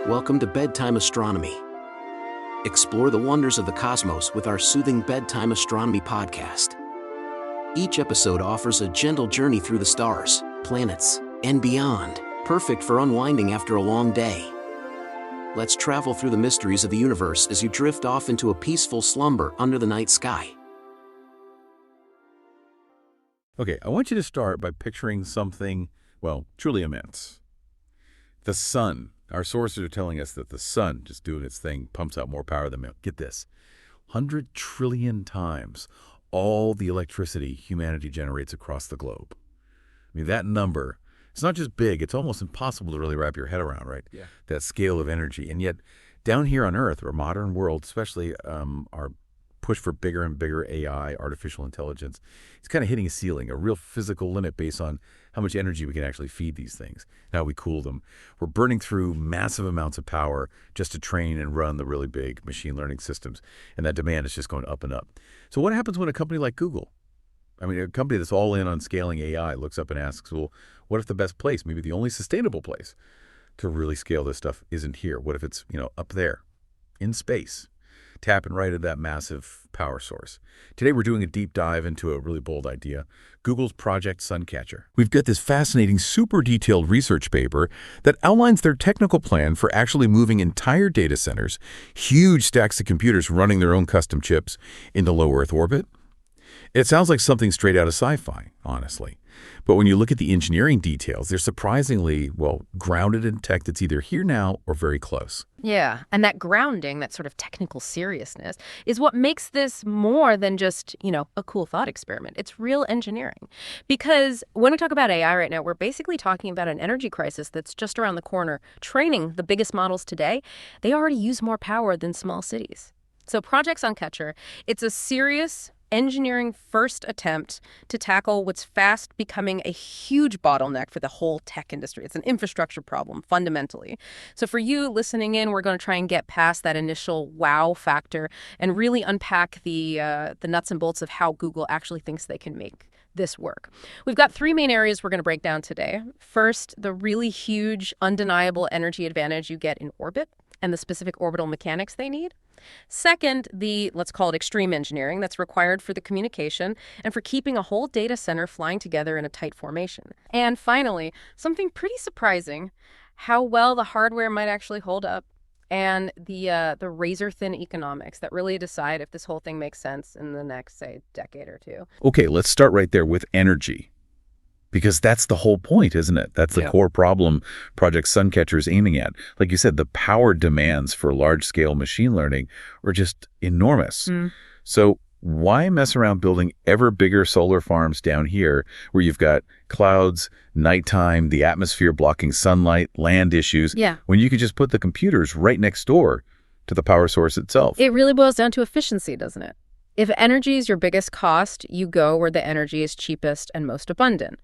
Welcome to Bedtime Astronomy. Explore the wonders of the cosmos with our soothing Bedtime Astronomy podcast. Each episode offers a gentle journey through the stars, planets, and beyond, perfect for unwinding after a long day. Let's travel through the mysteries of the universe as you drift off into a peaceful slumber under the night sky. Okay, I want you to start by picturing something, well, truly immense. The sun. Our sources are telling us that the sun, just doing its thing, pumps out more power than, get this, 100 trillion times all the electricity humanity generates across the globe. I mean, that number, it's not just big, it's almost impossible to really wrap your head around, right? Yeah. That scale of energy. And yet, down here on Earth, our modern world, especially our push for bigger and bigger AI, artificial intelligence, it's kind of hitting a ceiling, a real physical limit based on how much energy we can actually feed these things, and how we cool them. We're burning through massive amounts of power just to train and run the really big machine learning systems, and that demand is just going up and up. So what happens when a company like Google, a company that's all in on scaling AI, looks up and asks, well, what if the best place, maybe the only sustainable place to really scale this stuff isn't here? What if it's, up there in space? Tapping right at that massive power source. Today, we're doing a deep dive into a really bold idea, Google's Project Suncatcher. We've got this fascinating, super detailed research paper that outlines their technical plan for actually moving entire data centers, huge stacks of computers running their own custom chips, into low Earth orbit. It sounds like something straight out of sci-fi, honestly. But when you look at the engineering details, they're surprisingly, grounded in tech that's either here now or very close. Yeah, and that grounding, that sort of technical seriousness, is what makes this more than just, a cool thought experiment. It's real engineering. Because when we talk about AI right now, we're basically talking about an energy crisis that's just around the corner. Training the biggest models today, they already use more power than small cities. So Project Suncatcher, it's a serious engineering first attempt to tackle what's fast becoming a huge bottleneck for the whole tech industry. It's an infrastructure problem, fundamentally. So for you listening in, we're going to try and get past that initial wow factor and really unpack the nuts and bolts of how Google actually thinks they can make this work. We've got three main areas we're going to break down today. First, the really huge, undeniable energy advantage you get in orbit and the specific orbital mechanics they need. Second, the, let's call it extreme engineering that's required for the communication and for keeping a whole data center flying together in a tight formation. And finally, something pretty surprising, how well the hardware might actually hold up and the razor-thin economics that really decide if this whole thing makes sense in the next, say, decade or two. Okay, let's start right there with energy. Because that's the whole point, isn't it? That's the core problem Project Suncatcher is aiming at. Like you said, the power demands for large-scale machine learning are just enormous. So why mess around building ever bigger solar farms down here where you've got clouds, nighttime, the atmosphere blocking sunlight, land issues, when you could just put the computers right next door to the power source itself? It really boils down to efficiency, doesn't it? If energy is your biggest cost, you go where the energy is cheapest and most abundant.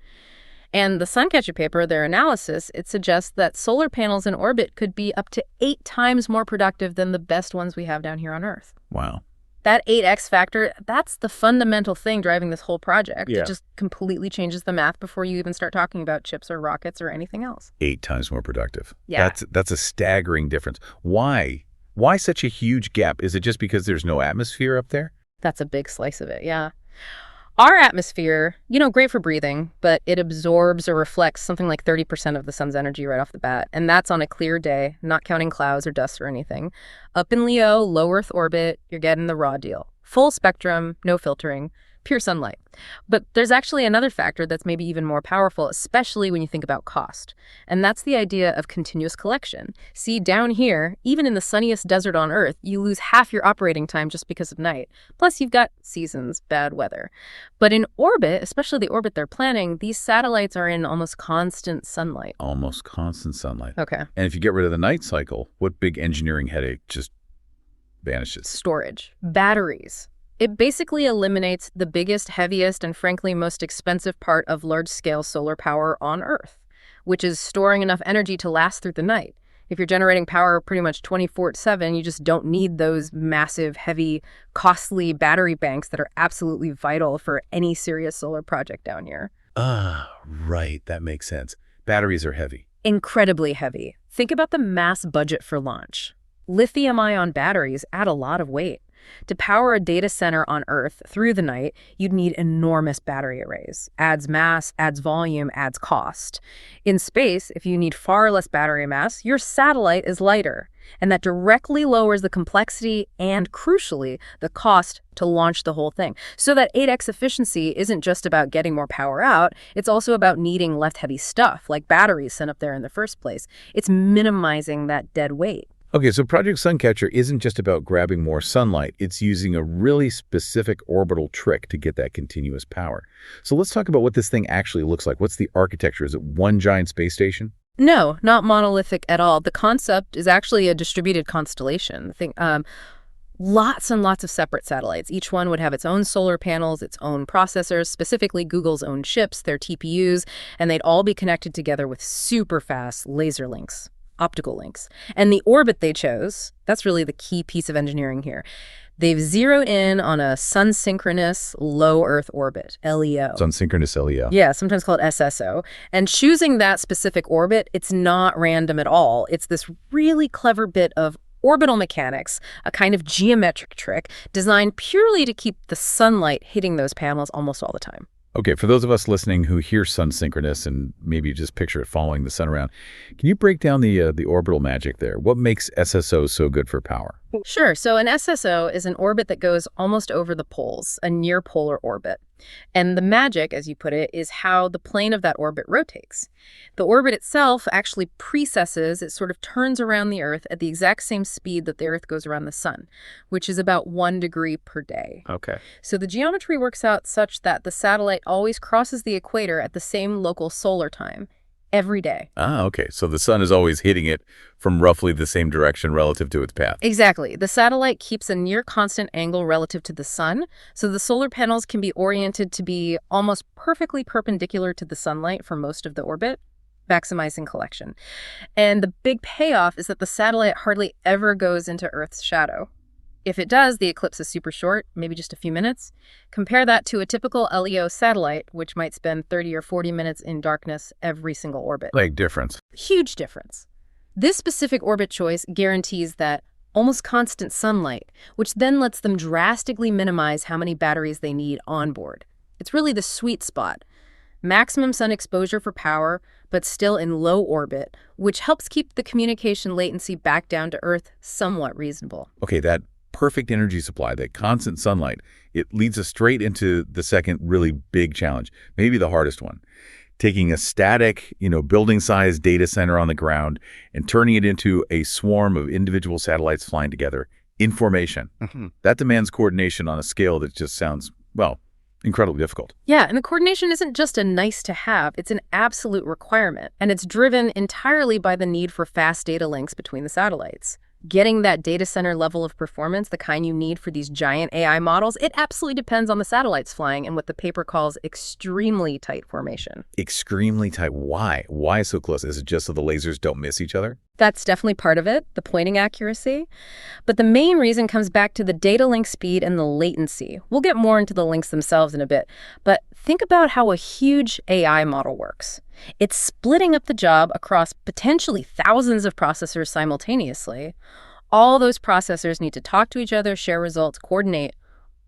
And the Suncatcher paper, their analysis, it suggests that solar panels in orbit could be up to 8 times more productive than the best ones we have down here on Earth. Wow. That 8x factor, that's the fundamental thing driving this whole project. Yeah. It just completely changes the math before you even start talking about chips or rockets or anything else. 8 times more productive. Yeah. That's a staggering difference. Why? Why such a huge gap? Is it just because there's no atmosphere up there? That's a big slice of it, yeah. Our atmosphere, great for breathing, but it absorbs or reflects something like 30% of the sun's energy right off the bat. And that's on a clear day, not counting clouds or dust or anything. Up in Leo, low Earth orbit, you're getting the raw deal. Full spectrum, no filtering, pure sunlight. But there's actually another factor that's maybe even more powerful, especially when you think about cost. And that's the idea of continuous collection. See, down here, even in the sunniest desert on Earth, you lose half your operating time just because of night. Plus, you've got seasons, bad weather. But in orbit, especially the orbit they're planning, these satellites are in almost constant sunlight. Almost constant sunlight. Okay. And if you get rid of the night cycle, what big engineering headache just vanishes? Storage. Batteries. It basically eliminates the biggest, heaviest, and frankly most expensive part of large-scale solar power on Earth, which is storing enough energy to last through the night. If you're generating power pretty much 24/7, you just don't need those massive, heavy, costly battery banks that are absolutely vital for any serious solar project down here. Right. That makes sense. Batteries are heavy. Incredibly heavy. Think about the mass budget for launch. Lithium-ion batteries add a lot of weight. To power a data center on Earth through the night, you'd need enormous battery arrays. Adds mass, adds volume, adds cost. In space, if you need far less battery mass, your satellite is lighter. And that directly lowers the complexity and, crucially, the cost to launch the whole thing. So that 8x efficiency isn't just about getting more power out, it's also about needing less heavy stuff, like batteries sent up there in the first place. It's minimizing that dead weight. Okay, so Project Suncatcher isn't just about grabbing more sunlight. It's using a really specific orbital trick to get that continuous power. So let's talk about what this thing actually looks like. What's the architecture? Is it one giant space station? No, not monolithic at all. The concept is actually a distributed constellation. Lots and lots of separate satellites. Each one would have its own solar panels, its own processors, specifically Google's own chips, their TPUs, and they'd all be connected together with super fast laser links. Optical links. And the orbit they chose, that's really the key piece of engineering here. They've zeroed in on a sun-synchronous low Earth orbit, LEO. Sun-synchronous LEO. Yeah, sometimes called SSO. And choosing that specific orbit, it's not random at all. It's this really clever bit of orbital mechanics, a kind of geometric trick designed purely to keep the sunlight hitting those panels almost all the time. Okay, for those of us listening who hear sun synchronous and maybe just picture it following the sun around, can you break down the orbital magic there? What makes SSO so good for power? Sure. So an SSO is an orbit that goes almost over the poles, a near-polar orbit. And the magic, as you put it, is how the plane of that orbit rotates. The orbit itself actually precesses, it sort of turns around the Earth at the exact same speed that the Earth goes around the sun, which is about 1 degree per day. Okay. So the geometry works out such that the satellite always crosses the equator at the same local solar time every day. Ah, okay. So the sun is always hitting it from roughly the same direction relative to its path. Exactly. The satellite keeps a near constant angle relative to the sun, so the solar panels can be oriented to be almost perfectly perpendicular to the sunlight for most of the orbit, maximizing collection. And the big payoff is that the satellite hardly ever goes into Earth's shadow. If it does, the eclipse is super short, maybe just a few minutes. Compare that to a typical LEO satellite, which might spend 30 or 40 minutes in darkness every single orbit. Big difference. Huge difference. This specific orbit choice guarantees that almost constant sunlight, which then lets them drastically minimize how many batteries they need on board. It's really the sweet spot. Maximum sun exposure for power, but still in low orbit, which helps keep the communication latency back down to Earth somewhat reasonable. Okay, that perfect energy supply, that constant sunlight, it leads us straight into the second really big challenge, maybe the hardest one. Taking a static, building-sized data center on the ground and turning it into a swarm of individual satellites flying together in formation. Mm-hmm. That demands coordination on a scale that just sounds, incredibly difficult. Yeah, and the coordination isn't just a nice to have, it's an absolute requirement, and it's driven entirely by the need for fast data links between the satellites. Getting that data center level of performance, the kind you need for these giant AI models, it absolutely depends on the satellites flying in what the paper calls extremely tight formation. Extremely tight. Why? Why so close? Is it just so the lasers don't miss each other? That's definitely part of it, the pointing accuracy. But the main reason comes back to the data link speed and the latency. We'll get more into the links themselves in a bit. But think about how a huge AI model works. It's splitting up the job across potentially thousands of processors simultaneously. All those processors need to talk to each other, share results, coordinate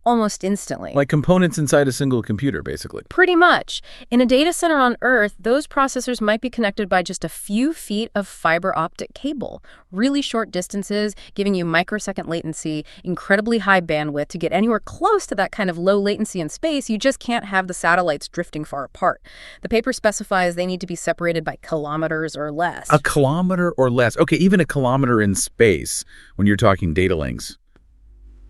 almost instantly. Like components inside a single computer, basically. Pretty much. In a data center on Earth, those processors might be connected by just a few feet of fiber optic cable. Really short distances, giving you microsecond latency, incredibly high bandwidth. To get anywhere close to that kind of low latency in space, you just can't have the satellites drifting far apart. The paper specifies they need to be separated by kilometers or less. A kilometer or less. Okay, even a kilometer in space when you're talking data links.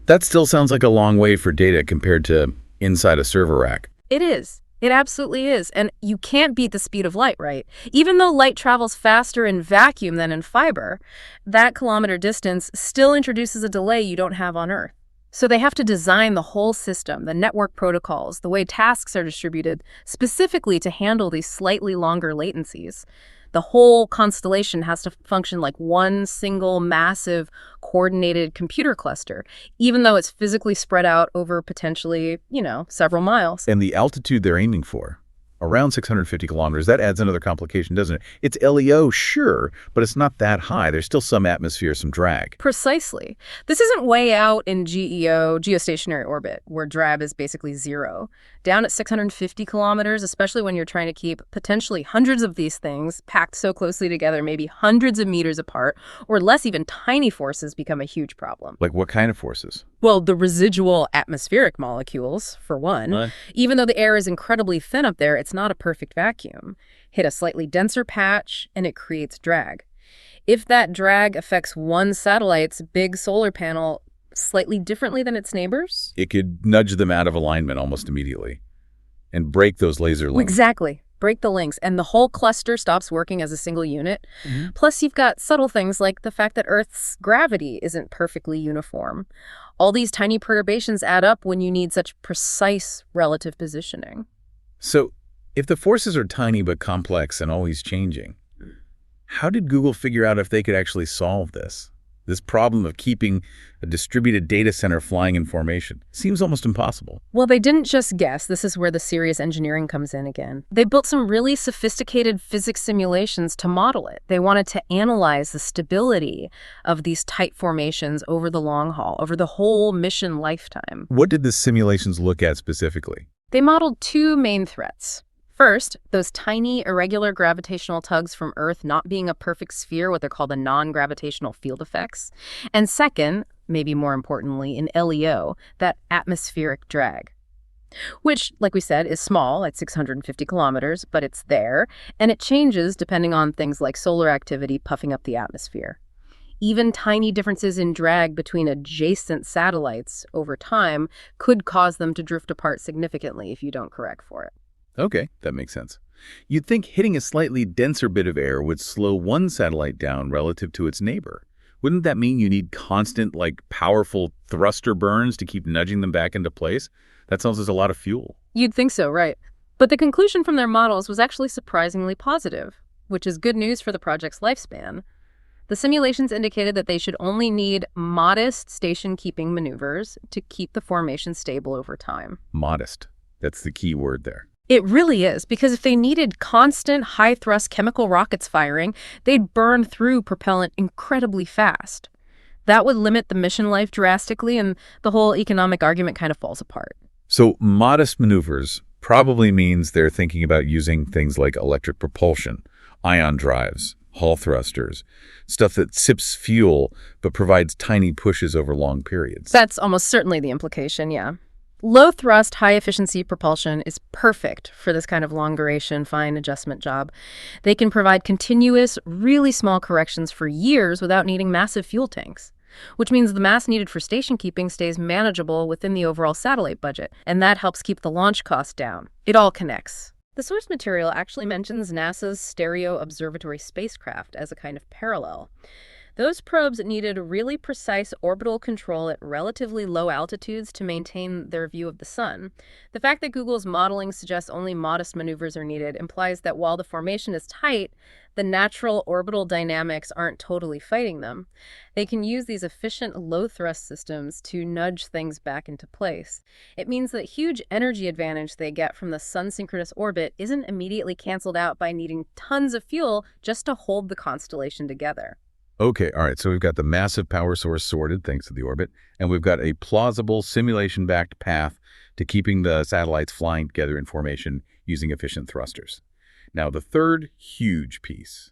That still sounds like a long way for data compared to inside a server rack. It is. It absolutely is. And you can't beat the speed of light, right? Even though light travels faster in vacuum than in fiber, that kilometer distance still introduces a delay you don't have on Earth. So they have to design the whole system, the network protocols, the way tasks are distributed, specifically to handle these slightly longer latencies. The whole constellation has to function like one single massive coordinated computer cluster, even though it's physically spread out over potentially, several miles. And the altitude they're aiming for, Around 650 kilometers. That adds another complication, doesn't it? It's LEO, sure, but it's not that high. There's still some atmosphere, some drag. Precisely. This isn't way out in GEO, geostationary orbit, where drag is basically zero. Down at 650 kilometers, especially when you're trying to keep potentially hundreds of these things packed so closely together, maybe hundreds of meters apart, or less, even tiny forces become a huge problem. Like what kind of forces? Well, the residual atmospheric molecules, for one. What? Even though the air is incredibly thin up there, it's not a perfect vacuum. Hit a slightly denser patch, and it creates drag. If that drag affects one satellite's big solar panel slightly differently than its neighbors? It could nudge them out of alignment almost immediately and break those laser links. Exactly. Break the links, and the whole cluster stops working as a single unit. Plus, you've got subtle things like the fact that Earth's gravity isn't perfectly uniform. All these tiny perturbations add up when you need such precise relative positioning. So, if the forces are tiny but complex and always changing, how did Google figure out if they could actually solve this? This problem of keeping a distributed data center flying in formation seems almost impossible. Well, they didn't just guess. This is where the serious engineering comes in again. They built some really sophisticated physics simulations to model it. They wanted to analyze the stability of these tight formations over the long haul, over the whole mission lifetime. What did the simulations look at specifically? They modeled two main threats. First, those tiny, irregular gravitational tugs from Earth not being a perfect sphere, what they're called the non-gravitational field effects. And second, maybe more importantly, in LEO, that atmospheric drag, which, like we said, is small at 650 kilometers, but it's there, and it changes depending on things like solar activity puffing up the atmosphere. Even tiny differences in drag between adjacent satellites over time could cause them to drift apart significantly if you don't correct for it. Okay, that makes sense. You'd think hitting a slightly denser bit of air would slow one satellite down relative to its neighbor. Wouldn't that mean you need constant, powerful thruster burns to keep nudging them back into place? That sounds like a lot of fuel. You'd think so, right? But the conclusion from their models was actually surprisingly positive, which is good news for the project's lifespan. The simulations indicated that they should only need modest station-keeping maneuvers to keep the formation stable over time. Modest. That's the key word there. It really is, because if they needed constant high-thrust chemical rockets firing, they'd burn through propellant incredibly fast. That would limit the mission life drastically, and the whole economic argument kind of falls apart. So modest maneuvers probably means they're thinking about using things like electric propulsion, ion drives, Hall thrusters, stuff that sips fuel but provides tiny pushes over long periods. That's almost certainly the implication, yeah. Low-thrust, high-efficiency propulsion is perfect for this kind of long-duration, fine adjustment job. They can provide continuous, really small corrections for years without needing massive fuel tanks, which means the mass needed for station keeping stays manageable within the overall satellite budget, and that helps keep the launch cost down. It all connects. The source material actually mentions NASA's Stereo Observatory spacecraft as a kind of parallel. Those probes needed really precise orbital control at relatively low altitudes to maintain their view of the sun. The fact that Google's modeling suggests only modest maneuvers are needed implies that while the formation is tight, the natural orbital dynamics aren't totally fighting them. They can use these efficient low-thrust systems to nudge things back into place. It means that huge energy advantage they get from the sun-synchronous orbit isn't immediately canceled out by needing tons of fuel just to hold the constellation together. Okay, all right, so we've got the massive power source sorted thanks to the orbit, and we've got a plausible simulation-backed path to keeping the satellites flying together in formation using efficient thrusters. Now, the third huge piece,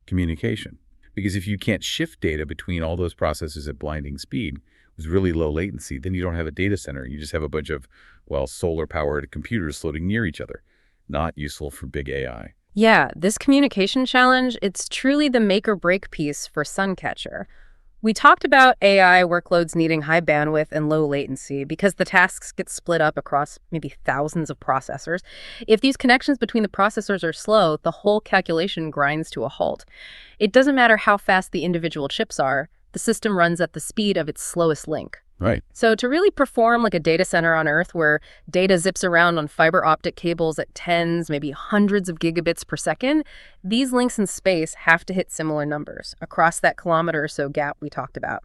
communication. Because if you can't shift data between all those processes at blinding speed with really low latency, then you don't have a data center. You just have a bunch of, solar-powered computers floating near each other. Not useful for big AI. Yeah, this communication challenge, it's truly the make or break piece for Suncatcher. We talked about AI workloads needing high bandwidth and low latency because the tasks get split up across maybe thousands of processors. If these connections between the processors are slow, the whole calculation grinds to a halt. It doesn't matter how fast the individual chips are, the system runs at the speed of its slowest link. Right. So to really perform like a data center on Earth where data zips around on fiber optic cables at tens, maybe hundreds of gigabits per second, these links in space have to hit similar numbers across that kilometer or so gap we talked about.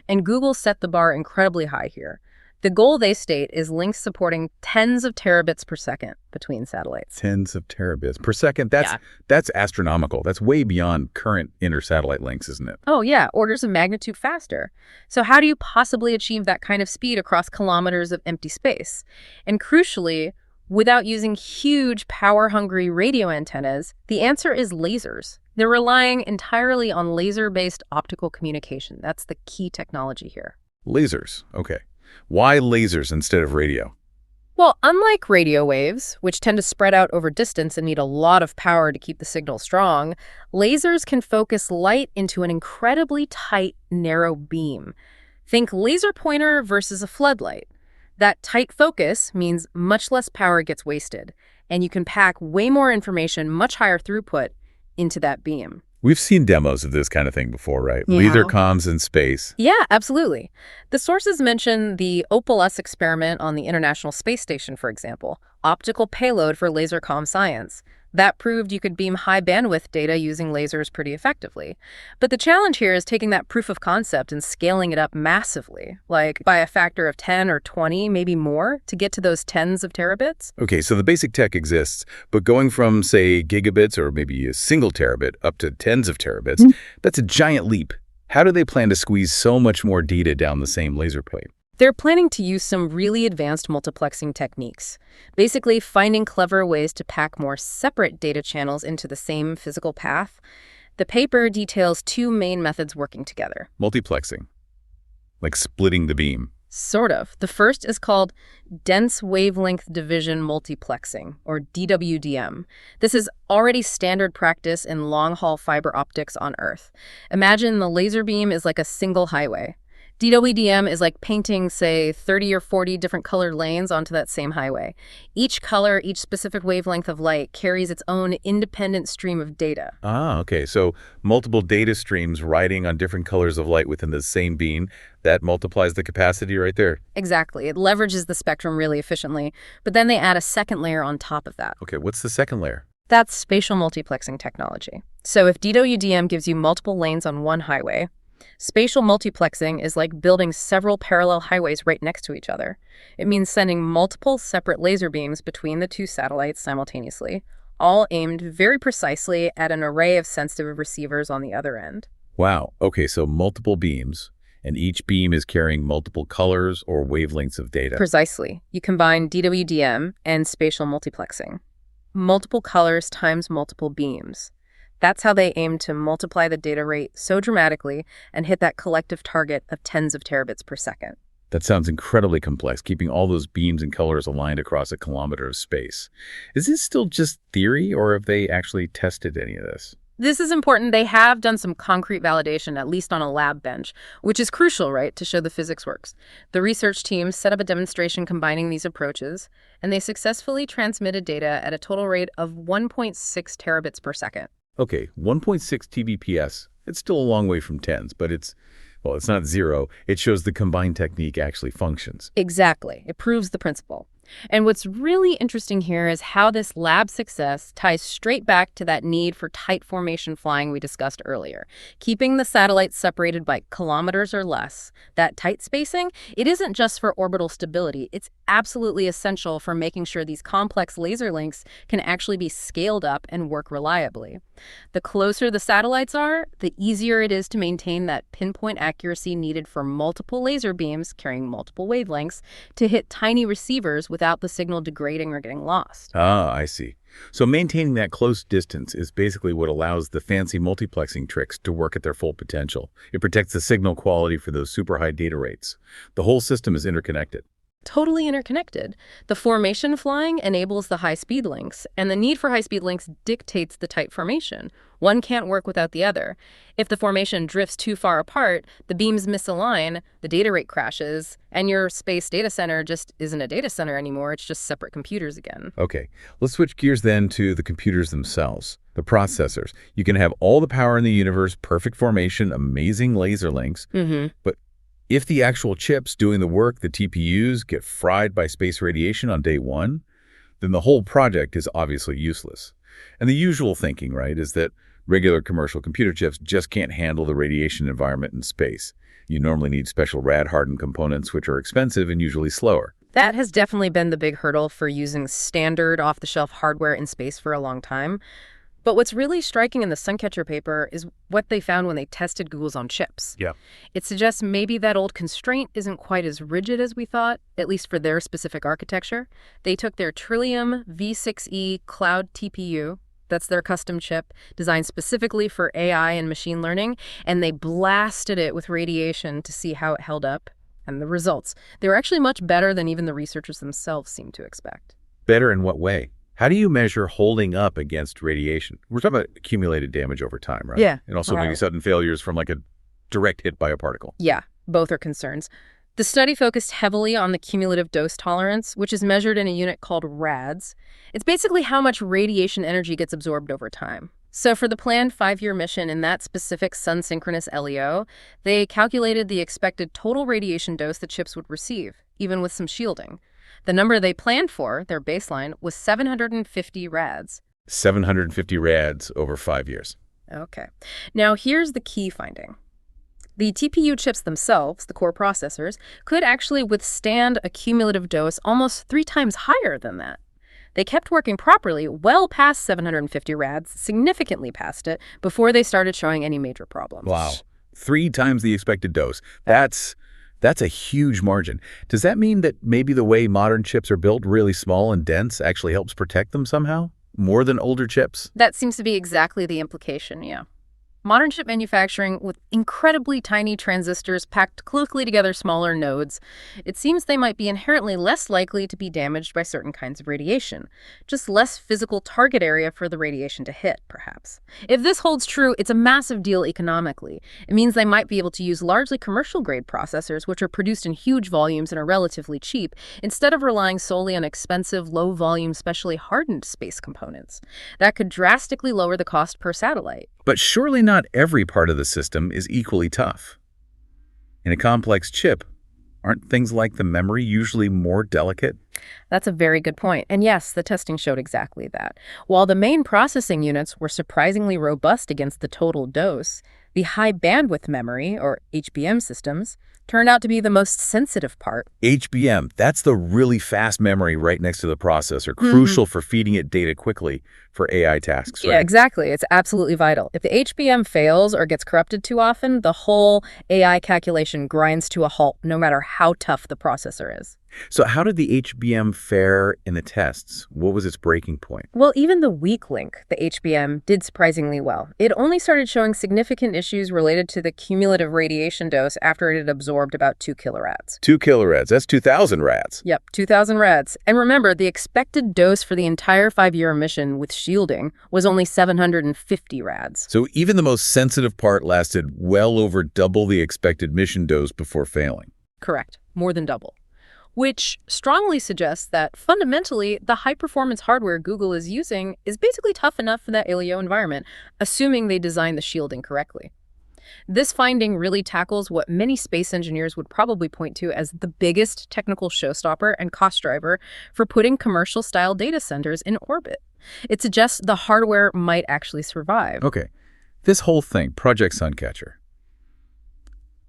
And Google set the bar incredibly high here. The goal, they state, is links supporting tens of terabits per second between satellites. Tens of terabits per second. That's astronomical. That's way beyond current inter-satellite links, isn't it? Oh, yeah, orders of magnitude faster. So how do you possibly achieve that kind of speed across kilometers of empty space? And crucially, without using huge, power-hungry radio antennas, the answer is lasers. They're relying entirely on laser-based optical communication. That's the key technology here. Lasers. Okay. Why lasers instead of radio? Well, unlike radio waves, which tend to spread out over distance and need a lot of power to keep the signal strong, lasers can focus light into an incredibly tight, narrow beam. Think laser pointer versus a floodlight. That tight focus means much less power gets wasted, and you can pack way more information, much higher throughput, into that beam. We've seen demos of this kind of thing before, right? Yeah. Laser comms in space. Yeah, absolutely. The sources mention the Opal-S experiment on the International Space Station, for example, optical payload for laser comm science. That proved you could beam high bandwidth data using lasers pretty effectively. But the challenge here is taking that proof of concept and scaling it up massively, like by a factor of 10 or 20, maybe more, to get to those tens of terabits. Okay, so the basic tech exists, but going from, say, gigabits or maybe a single terabit up to tens of terabits, that's a giant leap. How do they plan to squeeze so much more data down the same laser plate? They're planning to use some really advanced multiplexing techniques, basically finding clever ways to pack more separate data channels into the same physical path. The paper details two main methods working together. Multiplexing, like splitting the beam. Sort of. The first is called dense wavelength division multiplexing, or DWDM. This is already standard practice in long-haul fiber optics on Earth. Imagine the laser beam is like a single highway. DWDM is like painting, say, 30 or 40 different colored lanes onto that same highway. Each color, each specific wavelength of light carries its own independent stream of data. Ah, okay. So multiple data streams riding on different colors of light within the same beam, that multiplies the capacity right there. Exactly. It leverages the spectrum really efficiently, but then they add a second layer on top of that. Okay, what's the second layer? That's spatial multiplexing technology. So if DWDM gives you multiple lanes on one highway, spatial multiplexing is like building several parallel highways right next to each other. It means sending multiple separate laser beams between the two satellites simultaneously, all aimed very precisely at an array of sensitive receivers on the other end. Wow. Okay, so multiple beams, and each beam is carrying multiple colors or wavelengths of data. Precisely. You combine DWDM and spatial multiplexing. Multiple colors times multiple beams. That's how they aim to multiply the data rate so dramatically and hit that collective target of tens of terabits per second. That sounds incredibly complex, keeping all those beams and colors aligned across a kilometer of space. Is this still just theory, or have they actually tested any of this? This is important. They have done some concrete validation, at least on a lab bench, which is crucial, right, to show the physics works. The research team set up a demonstration combining these approaches, and they successfully transmitted data at a total rate of 1.6 terabits per second. Okay, 1.6 TBPS. It's still a long way from tens, but it's not zero. It shows the combined technique actually functions. Exactly. It proves the principle. And what's really interesting here is how this lab success ties straight back to that need for tight formation flying we discussed earlier. Keeping the satellites separated by kilometers or less, that tight spacing, it isn't just for orbital stability. It's absolutely essential for making sure these complex laser links can actually be scaled up and work reliably. The closer the satellites are, the easier it is to maintain that pinpoint accuracy needed for multiple laser beams carrying multiple wavelengths to hit tiny receivers without the signal degrading or getting lost. Ah, I see. So maintaining that close distance is basically what allows the fancy multiplexing tricks to work at their full potential. It protects the signal quality for those super high data rates. The whole system is interconnected. Totally interconnected. The formation flying enables the high-speed links, and the need for high-speed links dictates the tight formation. One can't work without the other. If the formation drifts too far apart, the beams misalign, the data rate crashes, and your space data center just isn't a data center anymore. It's just separate computers again. Okay, let's switch gears then to the computers themselves, the processors. You can have all the power in the universe, perfect formation, amazing laser links, but if the actual chips doing the work, the TPUs, get fried by space radiation on day one, then the whole project is obviously useless. And the usual thinking, right, is that Regular commercial computer chips just can't handle the radiation environment in space. You normally need special rad-hardened components, which are expensive and usually slower. That has definitely been the big hurdle for using standard off-the-shelf hardware in space for a long time. But what's really striking in the Suncatcher paper is what they found when they tested Google's on chips. Yeah. It suggests maybe that old constraint isn't quite as rigid as we thought, at least for their specific architecture. They took their Trillium V6E Cloud TPU, that's their custom chip, designed specifically for AI and machine learning, and they blasted it with radiation to see how it held up. And the results, they were actually much better than even the researchers themselves seemed to expect. Better in what way? How do you measure holding up against radiation? We're talking about accumulated damage over time, right? Yeah. And also maybe sudden failures from like a direct hit by a particle. Yeah, both are concerns. The study focused heavily on the cumulative dose tolerance, which is measured in a unit called rads. It's basically how much radiation energy gets absorbed over time. So for the planned 5-year mission in that specific sun-synchronous LEO, they calculated the expected total radiation dose the chips would receive, even with some shielding. The number they planned for, their baseline, was 750 rads. 750 rads over 5 years. Okay. Now here's the key finding. The TPU chips themselves, the core processors, could actually withstand a cumulative dose almost 3 times higher than that. They kept working properly well past 750 rads, significantly past it, before they started showing any major problems. Wow. 3 times the expected dose. That's a huge margin. Does that mean that maybe the way modern chips are built, really small and dense, actually helps protect them somehow? More than older chips? That seems to be exactly the implication, yeah. Modern chip manufacturing with incredibly tiny transistors packed closely together smaller nodes, it seems they might be inherently less likely to be damaged by certain kinds of radiation. Just less physical target area for the radiation to hit, perhaps. If this holds true, it's a massive deal economically. It means they might be able to use largely commercial-grade processors, which are produced in huge volumes and are relatively cheap, instead of relying solely on expensive, low-volume, specially hardened space components. That could drastically lower the cost per satellite. But surely not every part of the system is equally tough. In a complex chip, aren't things like the memory usually more delicate? That's a very good point. And yes, the testing showed exactly that. While the main processing units were surprisingly robust against the total dose, the high bandwidth memory, or HBM systems, turned out to be the most sensitive part. HBM, that's the really fast memory right next to the processor, crucial for feeding it data quickly for AI tasks, right? Yeah, exactly. It's absolutely vital. If the HBM fails or gets corrupted too often, the whole AI calculation grinds to a halt, no matter how tough the processor is. So how did the HBM fare in the tests? What was its breaking point? Well, even the weak link, the HBM, did surprisingly well. It only started showing significant issues related to the cumulative radiation dose after it had absorbed about 2 kilorads. 2 kilorads, that's 2,000 rads. Yep, 2,000 rads. And remember, the expected dose for the entire 5-year mission with shielding was only 750 rads. So even the most sensitive part lasted well over double the expected mission dose before failing. Correct, more than double. Which strongly suggests that fundamentally, the high-performance hardware Google is using is basically tough enough for that LEO environment, assuming they designed the shielding correctly. This finding really tackles what many space engineers would probably point to as the biggest technical showstopper and cost driver for putting commercial-style data centers in orbit. It suggests the hardware might actually survive. Okay, this whole thing, Project Suncatcher,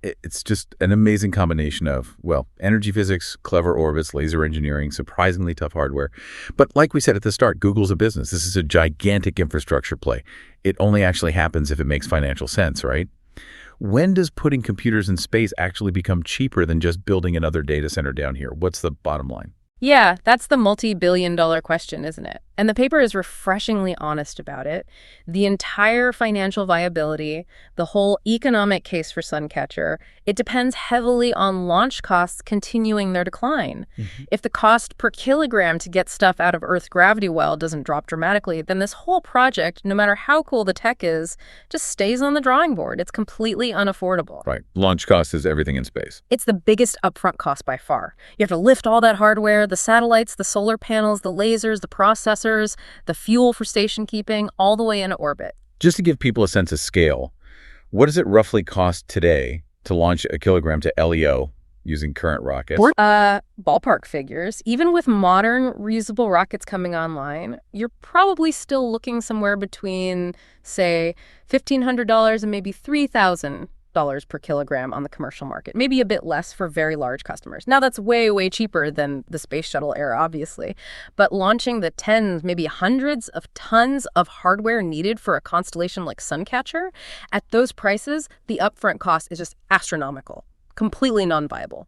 it's just an amazing combination of, well, energy physics, clever orbits, laser engineering, surprisingly tough hardware. But like we said at the start, Google's a business. This is a gigantic infrastructure play. It only actually happens if it makes financial sense, right? When does putting computers in space actually become cheaper than just building another data center down here? What's the bottom line? Yeah, that's the multi-billion-dollar question, isn't it? And the paper is refreshingly honest about it. The entire financial viability, the whole economic case for Suncatcher, it depends heavily on launch costs continuing their decline. If the cost per kilogram to get stuff out of Earth's gravity well doesn't drop dramatically, then this whole project, no matter how cool the tech is, just stays on the drawing board. It's completely unaffordable. Right. Launch cost is everything in space. It's the biggest upfront cost by far. You have to lift all that hardware, the satellites, the solar panels, the lasers, the processors, the fuel for station keeping, all the way into orbit. Just to give people a sense of scale, what does it roughly cost today to launch a kilogram to LEO using current rockets. Ballpark figures, even with modern reusable rockets coming online, you're probably still looking somewhere between, say, $1,500 and maybe $3,000 per kilogram on the commercial market, maybe a bit less for very large customers. Now, that's way, way cheaper than the space shuttle era, obviously, but launching the tens, maybe hundreds of tons of hardware needed for a constellation like Suncatcher, at those prices, the upfront cost is just astronomical. Completely non-viable.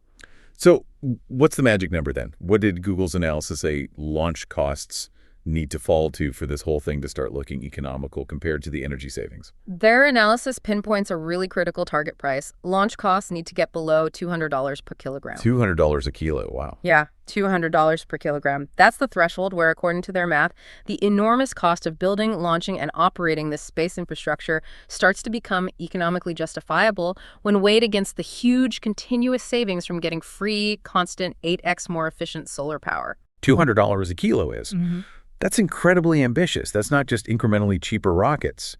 So what's the magic number then? What did Google's analysis say launch costs need to fall to for this whole thing to start looking economical compared to the energy savings? Their analysis pinpoints a really critical target price. Launch costs need to get below $200 per kilogram. $200 a kilo, wow. Yeah, $200 per kilogram. That's the threshold where, according to their math, the enormous cost of building, launching, and operating this space infrastructure starts to become economically justifiable when weighed against the huge continuous savings from getting free, constant, 8x more efficient solar power. $200 a kilo is. Mm-hmm. That's incredibly ambitious. That's not just incrementally cheaper rockets.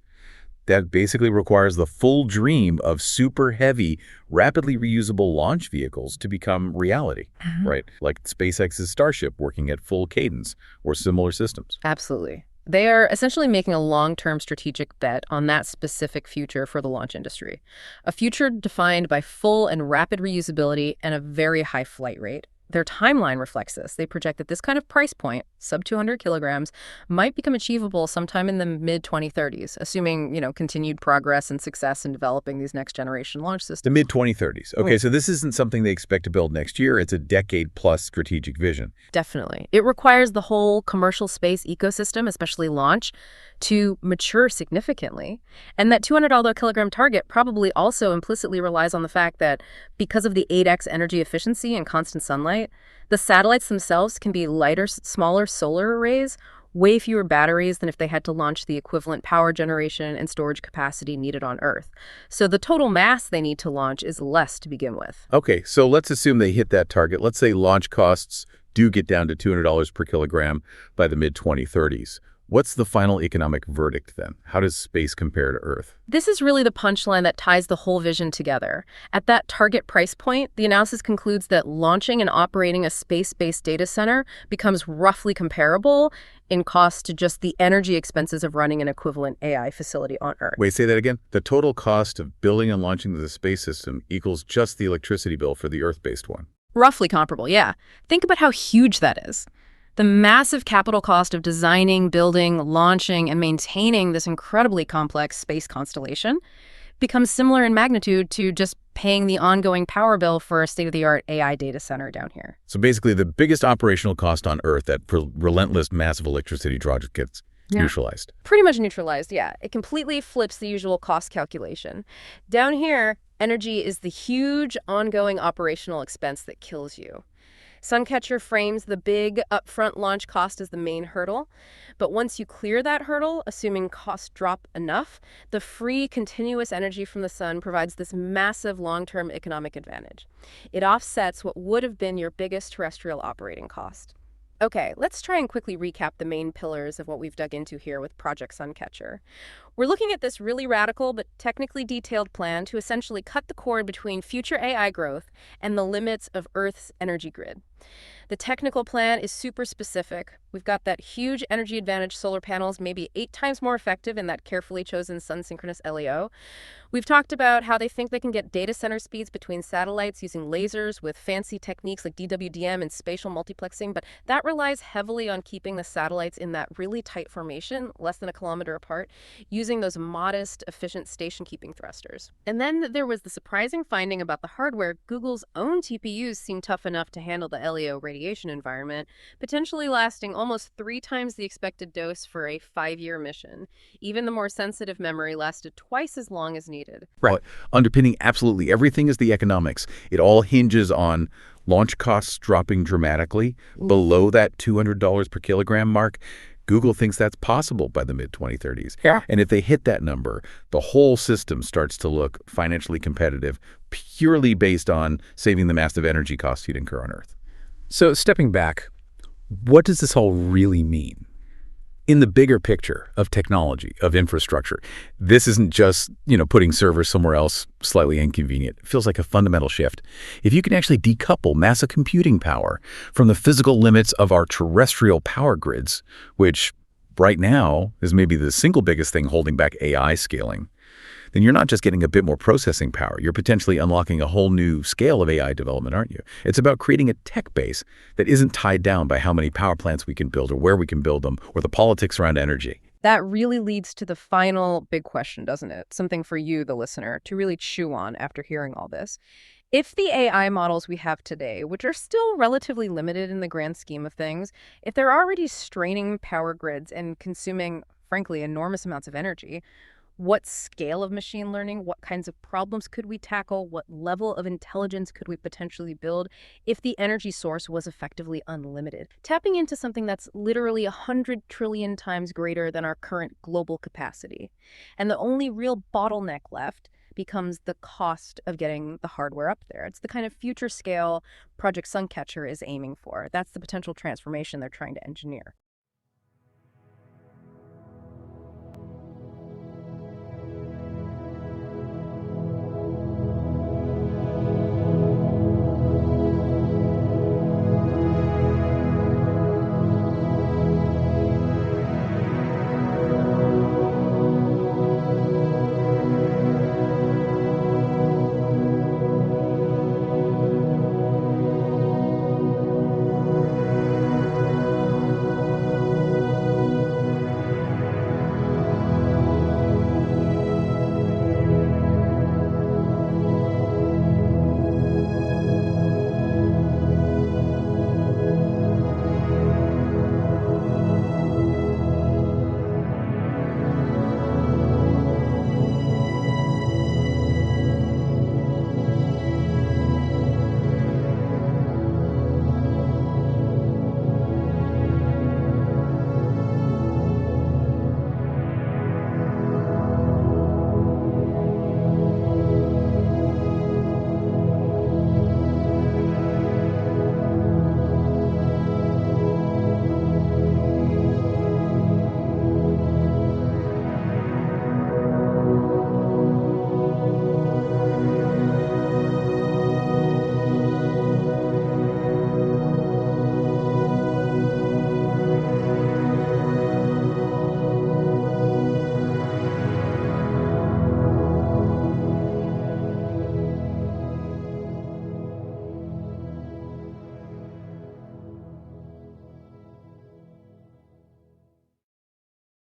That basically requires the full dream of super heavy, rapidly reusable launch vehicles to become reality, right? Like SpaceX's Starship working at full cadence or similar systems. Absolutely. They are essentially making a long-term strategic bet on that specific future for the launch industry. A future defined by full and rapid reusability and a very high flight rate. Their timeline reflects this. They project that this kind of price point, sub 200 kilograms, might become achievable sometime in the mid-2030s, assuming, continued progress and success in developing these next-generation launch systems. The mid-2030s. Okay, so this isn't something they expect to build next year. It's a decade-plus strategic vision. Definitely. It requires the whole commercial space ecosystem, especially launch, to mature significantly. And that $200 kilogram target probably also implicitly relies on the fact that because of the 8x energy efficiency and constant sunlight, the satellites themselves can be lighter, smaller solar arrays, way fewer batteries than if they had to launch the equivalent power generation and storage capacity needed on Earth. So the total mass they need to launch is less to begin with. Okay, so let's assume they hit that target. Let's say launch costs do get down to $200 per kilogram by the mid-2030s. What's the final economic verdict then? How does space compare to Earth? This is really the punchline that ties the whole vision together. At that target price point, the analysis concludes that launching and operating a space-based data center becomes roughly comparable in cost to just the energy expenses of running an equivalent AI facility on Earth. Wait, say that again? The total cost of building and launching the space system equals just the electricity bill for the Earth-based one. Roughly comparable, yeah. Think about how huge that is. The massive capital cost of designing, building, launching, and maintaining this incredibly complex space constellation becomes similar in magnitude to just paying the ongoing power bill for a state-of-the-art AI data center down here. So basically, the biggest operational cost on Earth, that relentless massive electricity draw, gets neutralized. Pretty much neutralized, yeah. It completely flips the usual cost calculation. Down here, energy is the huge ongoing operational expense that kills you. Suncatcher frames the big upfront launch cost as the main hurdle, but once you clear that hurdle, assuming costs drop enough, the free continuous energy from the sun provides this massive long-term economic advantage. It offsets what would have been your biggest terrestrial operating cost. Okay, let's try and quickly recap the main pillars of what we've dug into here with Project Suncatcher. We're looking at this really radical but technically detailed plan to essentially cut the cord between future AI growth and the limits of Earth's energy grid. The technical plan is super specific. We've got that huge energy advantage solar panels, maybe 8 times more effective in that carefully chosen sun-synchronous LEO. We've talked about how they think they can get data center speeds between satellites using lasers with fancy techniques like DWDM and spatial multiplexing, but that relies heavily on keeping the satellites in that really tight formation, less than a kilometer apart, using those modest, efficient station-keeping thrusters. And then there was the surprising finding about the hardware. Google's own TPUs seem tough enough to handle the LEO radiation environment, potentially lasting almost 3 times the expected dose for a 5-year mission. Even the more sensitive memory lasted twice as long as needed. Right. Underpinning absolutely everything is the economics. It all hinges on launch costs dropping dramatically below that $200 per kilogram mark. Google thinks that's possible by the mid-2030s. Yeah. And if they hit that number, the whole system starts to look financially competitive purely based on saving the massive energy costs you'd incur on Earth. So stepping back, what does this all really mean? in the bigger picture of technology, of infrastructure, this isn't just, putting servers somewhere else slightly inconvenient. It feels like a fundamental shift. If you can actually decouple massive computing power from the physical limits of our terrestrial power grids, which right now is maybe the single biggest thing holding back AI scaling, then you're not just getting a bit more processing power. You're potentially unlocking a whole new scale of AI development, aren't you? It's about creating a tech base that isn't tied down by how many power plants we can build or where we can build them or the politics around energy. That really leads to the final big question, doesn't it? Something for you, the listener, to really chew on after hearing all this. If the AI models we have today, which are still relatively limited in the grand scheme of things, if they're already straining power grids and consuming, frankly, enormous amounts of energy, what scale of machine learning, what kinds of problems could we tackle, what level of intelligence could we potentially build if the energy source was effectively unlimited? Tapping into something that's literally 100 trillion times greater than our current global capacity. And the only real bottleneck left becomes the cost of getting the hardware up there. It's the kind of future scale Project Suncatcher is aiming for. That's the potential transformation they're trying to engineer.